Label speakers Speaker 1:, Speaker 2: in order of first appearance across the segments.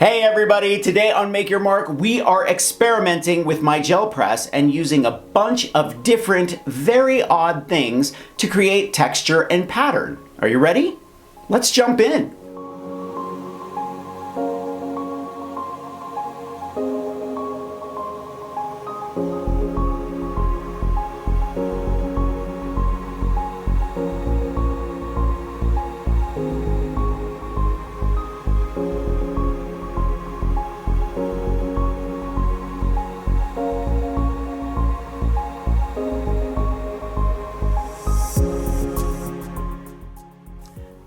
Speaker 1: Hey everybody, today on Make Your Mark, we are experimenting with my gel press and using a bunch of different, very odd things to create texture and pattern. Are you ready? Let's jump in.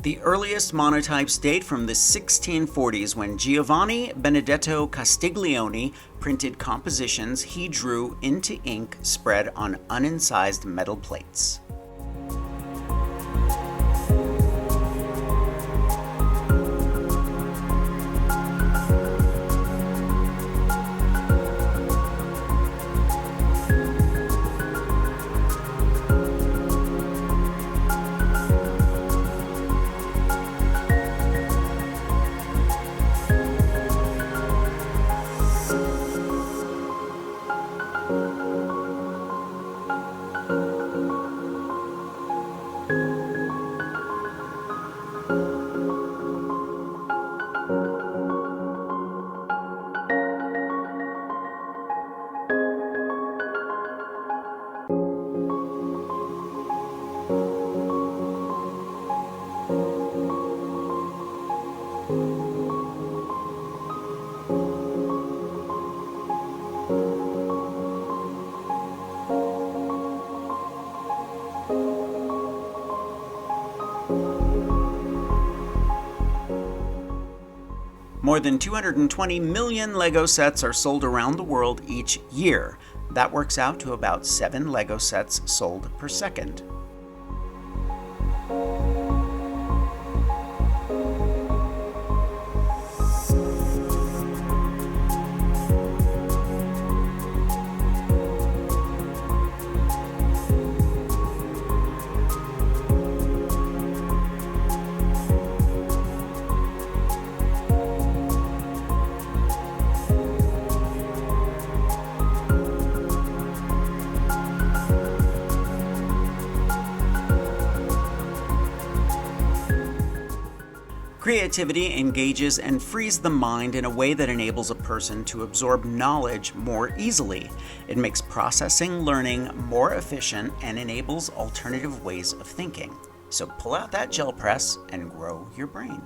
Speaker 1: The earliest monotypes date from the 1640s when Giovanni Benedetto Castiglione printed compositions he drew into ink spread on unincised metal plates. More than 220 million Lego sets are sold around the world each year. That works out to about 7 Lego sets sold per second. Creativity engages and frees the mind in a way that enables a person to absorb knowledge more easily. It makes processing learning more efficient and enables alternative ways of thinking. So pull out that gel press and grow your brain.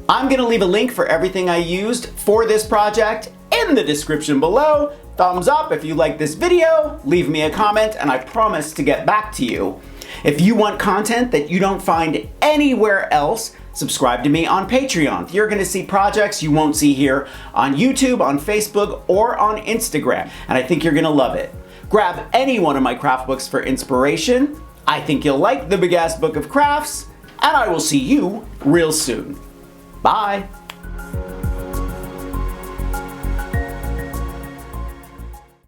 Speaker 1: I'm going to leave a link for everything I used for this project in the description below. Thumbs up if you like this video, leave me a comment, and I promise to get back to you. If you want content that you don't find anywhere else, subscribe to me on Patreon. You're going to see projects you won't see here on YouTube, on Facebook, or on Instagram, and I think you're going to love it. Grab any one of my craft books for inspiration. I think you'll like the Big Ass Book of Crafts, and I will see you real soon. Bye.